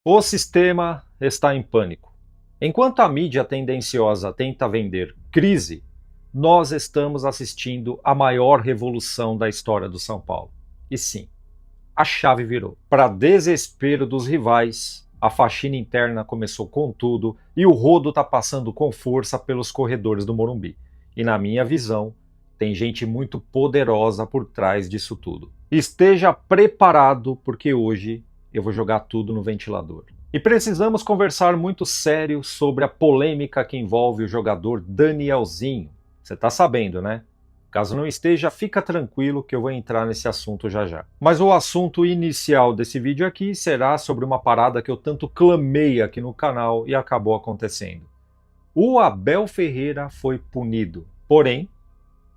O sistema está em pânico. Enquanto a mídia tendenciosa tenta vender crise, nós estamos assistindo a maior revolução da história do São Paulo. E sim, a chave virou. Para desespero dos rivais, a faxina interna começou com tudo e o rodo está passando com força pelos corredores do Morumbi. E na minha visão, tem gente muito poderosa por trás disso tudo. Esteja preparado, porque hoje eu vou jogar tudo no ventilador. E precisamos conversar muito sério sobre a polêmica que envolve o jogador Danielzinho. Você está sabendo, né? Caso não esteja, fica tranquilo que eu vou entrar nesse assunto já já. Mas o assunto inicial desse vídeo aqui será sobre uma parada que eu tanto clamei aqui no canal e acabou acontecendo. O Abel Ferreira foi punido, porém,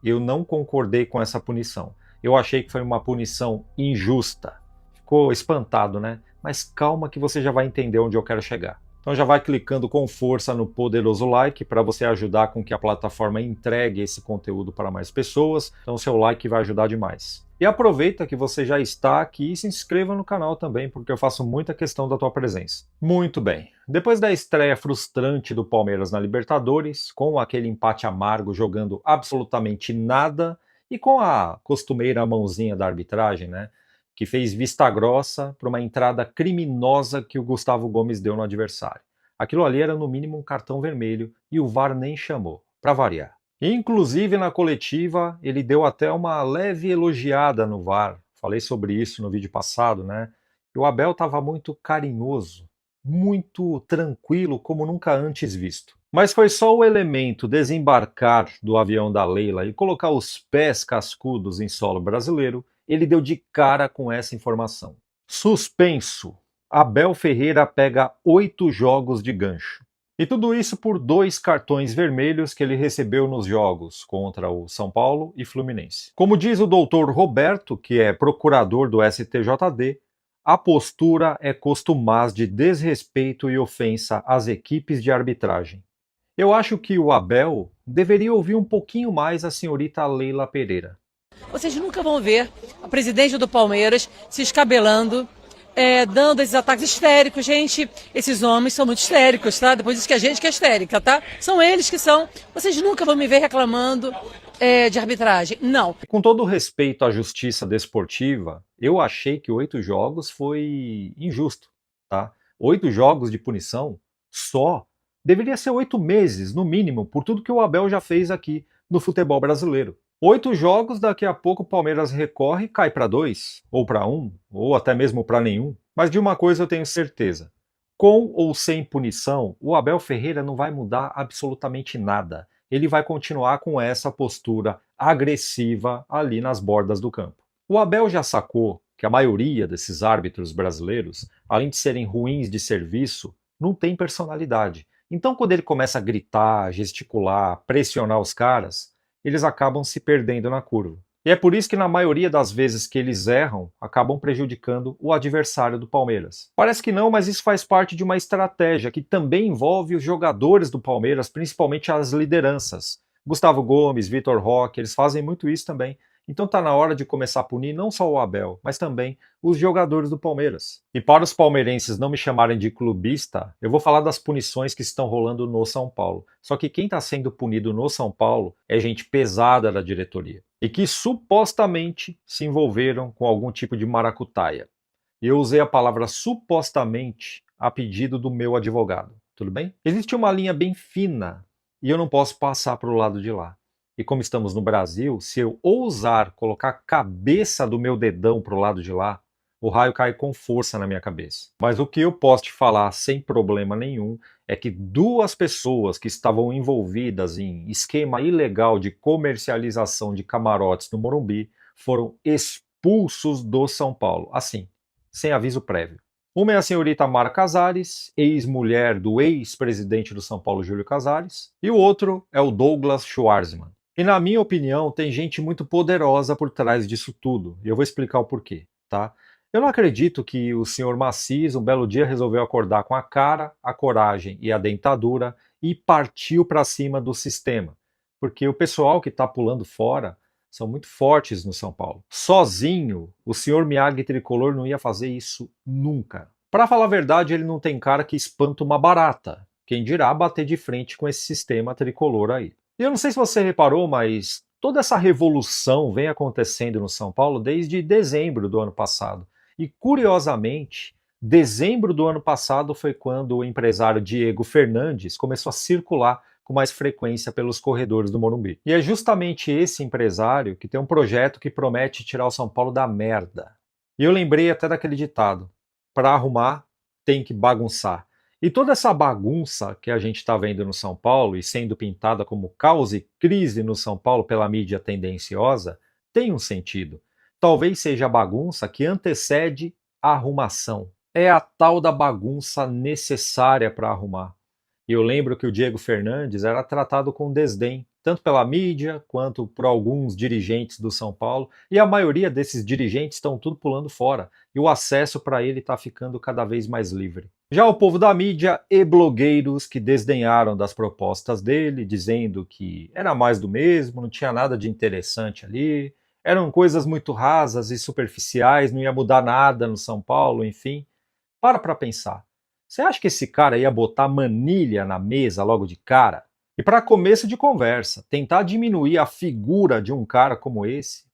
eu não concordei com essa punição. Eu achei que foi uma punição injusta. Ficou espantado, né? Mas calma que você já vai entender onde eu quero chegar. Então já vai clicando com força no poderoso like para você ajudar com que a plataforma entregue esse conteúdo para mais pessoas. Então seu like vai ajudar demais. E aproveita que você já está aqui e se inscreva no canal também, porque eu faço muita questão da tua presença. Muito bem. Depois da estreia frustrante do Palmeiras na Libertadores, com aquele empate amargo jogando absolutamente nada e com a costumeira mãozinha da arbitragem, né? Que fez vista grossa para uma entrada criminosa que o Gustavo Gomes deu no adversário. Aquilo ali era no mínimo um cartão vermelho e o VAR nem chamou, para variar. Inclusive na coletiva ele deu até uma leve elogiada no VAR. Falei sobre isso no vídeo passado, né? E o Abel estava muito carinhoso, muito tranquilo, como nunca antes visto. Mas foi só o elemento desembarcar do avião da Leila e colocar os pés cascudos em solo brasileiro, ele deu de cara com essa informação. Suspenso. Abel Ferreira pega 8 jogos de gancho. E tudo isso por 2 cartões vermelhos que ele recebeu nos jogos contra o São Paulo e Fluminense. Como diz o doutor Roberto, que é procurador do STJD, a postura é costumaz de desrespeito e ofensa às equipes de arbitragem. Eu acho que o Abel deveria ouvir um pouquinho mais a senhorita Leila Pereira. Vocês nunca vão ver a presidente do Palmeiras se escabelando, dando esses ataques histéricos. Gente, esses homens são muito histéricos, tá? Depois diz que a gente que é histérica, tá? São eles que são. Vocês nunca vão me ver reclamando de arbitragem. Não. Com todo o respeito à justiça desportiva, eu achei que 8 jogos foi injusto, tá? 8 jogos de punição só deveria ser 8 meses, no mínimo, por tudo que o Abel já fez aqui no futebol brasileiro. 8 jogos, daqui a pouco o Palmeiras recorre e cai para 2, ou para 1, ou até mesmo para nenhum. Mas de uma coisa eu tenho certeza: com ou sem punição, o Abel Ferreira não vai mudar absolutamente nada. Ele vai continuar com essa postura agressiva ali nas bordas do campo. O Abel já sacou que a maioria desses árbitros brasileiros, além de serem ruins de serviço, não tem personalidade. Então, quando ele começa a gritar, gesticular, pressionar os caras, eles acabam se perdendo na curva. E é por isso que na maioria das vezes que eles erram, acabam prejudicando o adversário do Palmeiras. Parece que não, mas isso faz parte de uma estratégia que também envolve os jogadores do Palmeiras, principalmente as lideranças. Gustavo Gomes, Vitor Roque, eles fazem muito isso também. Então está na hora de começar a punir não só o Abel, mas também os jogadores do Palmeiras. E para os palmeirenses não me chamarem de clubista, eu vou falar das punições que estão rolando no São Paulo. Só que quem está sendo punido no São Paulo é gente pesada da diretoria e que supostamente se envolveram com algum tipo de maracutaia. E eu usei a palavra supostamente a pedido do meu advogado, tudo bem? Existe uma linha bem fina e eu não posso passar para o lado de lá. E como estamos no Brasil, se eu ousar colocar a cabeça do meu dedão para o lado de lá, o raio cai com força na minha cabeça. Mas o que eu posso te falar sem problema nenhum é que 2 pessoas que estavam envolvidas em esquema ilegal de comercialização de camarotes no Morumbi foram expulsos do São Paulo, assim, sem aviso prévio. Uma é a senhorita Mara Casares, ex-mulher do ex-presidente do São Paulo, Júlio Casares, e o outro é o Douglas Schwartzman. E na minha opinião, tem gente muito poderosa por trás disso tudo, e eu vou explicar o porquê, tá? Eu não acredito que o senhor Maciz, um belo dia, resolveu acordar com a cara, a coragem e a dentadura e partiu para cima do sistema, porque o pessoal que está pulando fora são muito fortes no São Paulo. Sozinho, o senhor Miyagi Tricolor não ia fazer isso nunca. Para falar a verdade, ele não tem cara que espanta uma barata. Quem dirá bater de frente com esse sistema tricolor aí. E eu não sei se você reparou, mas toda essa revolução vem acontecendo no São Paulo desde dezembro do ano passado. E, curiosamente, dezembro do ano passado foi quando o empresário Diego Fernandes começou a circular com mais frequência pelos corredores do Morumbi. E é justamente esse empresário que tem um projeto que promete tirar o São Paulo da merda. E eu lembrei até daquele ditado: para arrumar, tem que bagunçar. E toda essa bagunça que a gente está vendo no São Paulo e sendo pintada como caos e crise no São Paulo pela mídia tendenciosa tem um sentido. Talvez seja a bagunça que antecede a arrumação. É a tal da bagunça necessária para arrumar. E eu lembro que o Diego Fernandes era tratado com desdém, tanto pela mídia quanto por alguns dirigentes do São Paulo, e a maioria desses dirigentes estão tudo pulando fora, e o acesso para ele está ficando cada vez mais livre. Já o povo da mídia e blogueiros que desdenharam das propostas dele, dizendo que era mais do mesmo, não tinha nada de interessante ali, eram coisas muito rasas e superficiais, não ia mudar nada no São Paulo, enfim. Para pensar. Você acha que esse cara ia botar manilha na mesa logo de cara? E para começo de conversa, tentar diminuir a figura de um cara como esse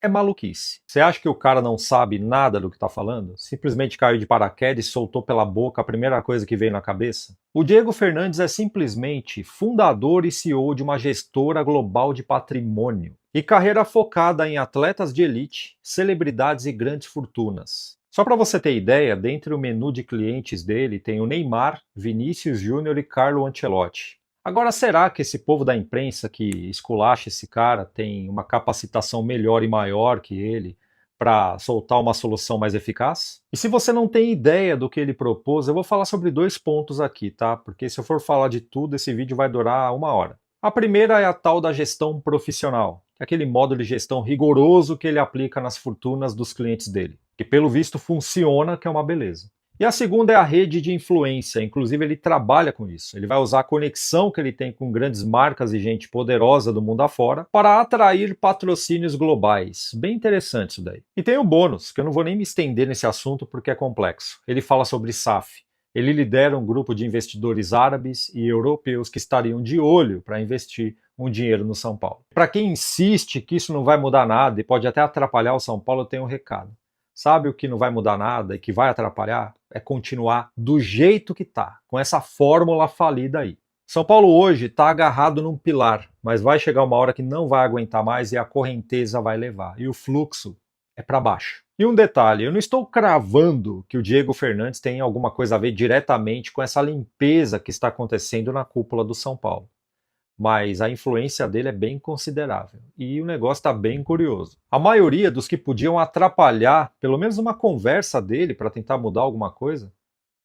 é maluquice. Você acha que o cara não sabe nada do que está falando? Simplesmente caiu de paraquedas e soltou pela boca a primeira coisa que veio na cabeça? O Diego Fernandes é simplesmente fundador e CEO de uma gestora global de patrimônio e carreira focada em atletas de elite, celebridades e grandes fortunas. Só para você ter ideia, dentre o menu de clientes dele tem o Neymar, Vinícius Júnior e Carlo Ancelotti. Agora, será que esse povo da imprensa que esculacha esse cara tem uma capacitação melhor e maior que ele para soltar uma solução mais eficaz? E se você não tem ideia do que ele propôs, eu vou falar sobre 2 pontos aqui, tá? Porque se eu for falar de tudo, esse vídeo vai durar 1 hora. A primeira é a tal da gestão profissional, que é aquele modo de gestão rigoroso que ele aplica nas fortunas dos clientes dele, que pelo visto funciona, que é uma beleza. E a segunda é a rede de influência, inclusive ele trabalha com isso. Ele vai usar a conexão que ele tem com grandes marcas e gente poderosa do mundo afora para atrair patrocínios globais. Bem interessante isso daí. E tem um bônus, que eu não vou nem me estender nesse assunto porque é complexo. Ele fala sobre SAF. Ele lidera um grupo de investidores árabes e europeus que estariam de olho para investir um dinheiro no São Paulo. Para quem insiste que isso não vai mudar nada e pode até atrapalhar o São Paulo, eu tenho um recado. Sabe o que não vai mudar nada e que vai atrapalhar? É continuar do jeito que está, com essa fórmula falida aí. São Paulo hoje está agarrado num pilar, mas vai chegar uma hora que não vai aguentar mais e a correnteza vai levar. E o fluxo é para baixo. E um detalhe, eu não estou cravando que o Diego Fernandes tem alguma coisa a ver diretamente com essa limpeza que está acontecendo na cúpula do São Paulo. Mas a influência dele é bem considerável. E o negócio está bem curioso. A maioria dos que podiam atrapalhar, pelo menos uma conversa dele para tentar mudar alguma coisa,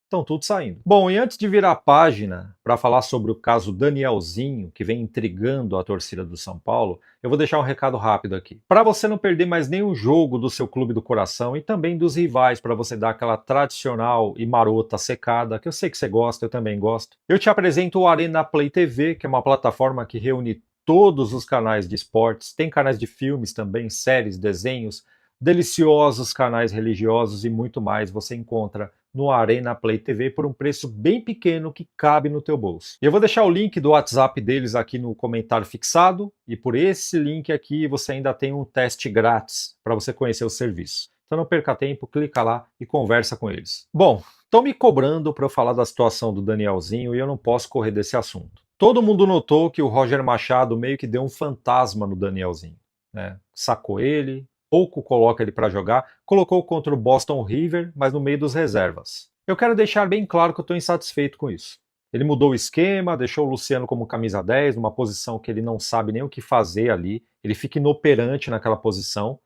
estão tudo saindo. Bom, e antes de virar a página para falar sobre o caso Danielzinho, que vem intrigando a torcida do São Paulo, eu vou deixar um recado rápido aqui. Para você não perder mais nenhum jogo do seu clube do coração e também dos rivais, para você dar aquela tradicional e marota secada, que eu sei que você gosta, eu também gosto, eu te apresento o Arena Play TV, que é uma plataforma que reúne todos os canais de esportes, tem canais de filmes também, séries, desenhos, deliciosos canais religiosos e muito mais você encontra no Arena Play TV por um preço bem pequeno que cabe no teu bolso. Eu vou deixar o link do WhatsApp deles aqui no comentário fixado e por esse link aqui você ainda tem um teste grátis para você conhecer o serviço. Então não perca tempo, clica lá e conversa com eles. Bom, estão me cobrando para eu falar da situação do Danielzinho e eu não posso correr desse assunto. Todo mundo notou que o Roger Machado meio que deu um fantasma no Danielzinho, né? Sacou ele, pouco coloca ele para jogar, colocou contra o Boston River, mas no meio dos reservas. Eu quero deixar bem claro que eu estou insatisfeito com isso. Ele mudou o esquema, deixou o Luciano como camisa 10, numa posição que ele não sabe nem o que fazer ali, ele fica inoperante naquela posição,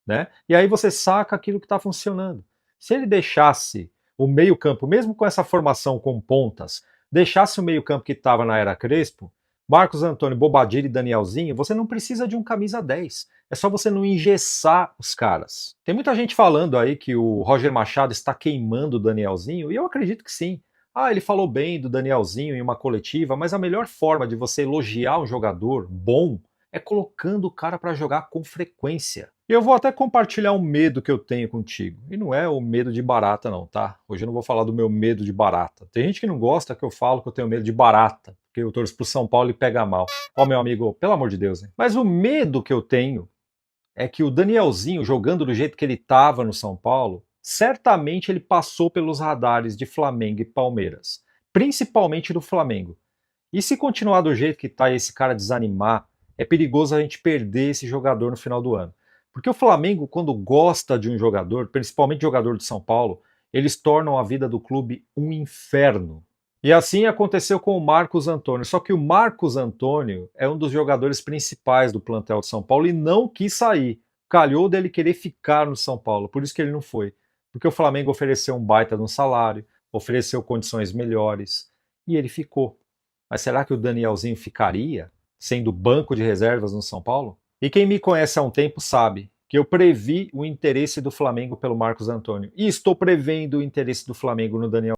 né? E aí você saca aquilo que está funcionando. Se ele deixasse o meio-campo, mesmo com essa formação com pontas, deixasse o meio-campo que estava na era Crespo, Marcos Antônio, Bobadilla e Danielzinho, você não precisa de um camisa 10. É só você não engessar os caras. Tem muita gente falando aí que o Roger Machado está queimando o Danielzinho, e eu acredito que sim. Ah, ele falou bem do Danielzinho em uma coletiva, mas a melhor forma de você elogiar um jogador bom é colocando o cara para jogar com frequência. E eu vou até compartilhar um medo que eu tenho contigo. E não é o medo de barata não, tá? Hoje eu não vou falar do meu medo de barata. Tem gente que não gosta que eu falo que eu tenho medo de barata, porque eu torço pro São Paulo e pega mal. Ó, meu amigo, pelo amor de Deus, hein? Mas o medo que eu tenho é que o Danielzinho, jogando do jeito que ele estava no São Paulo, certamente ele passou pelos radares de Flamengo e Palmeiras. Principalmente do Flamengo. E se continuar do jeito que está e esse cara desanimar, é perigoso a gente perder esse jogador no final do ano. Porque o Flamengo, quando gosta de um jogador, principalmente jogador de São Paulo, eles tornam a vida do clube um inferno. E assim aconteceu com o Marcos Antônio. Só que o Marcos Antônio é um dos jogadores principais do plantel de São Paulo e não quis sair. Calhou dele querer ficar no São Paulo, por isso que ele não foi. Porque o Flamengo ofereceu um baita de um salário, ofereceu condições melhores, e ele ficou. Mas será que o Danielzinho ficaria, sendo banco de reservas no São Paulo? E quem me conhece há um tempo sabe que eu previ o interesse do Flamengo pelo Marcos Antônio. E estou prevendo o interesse do Flamengo no Daniel.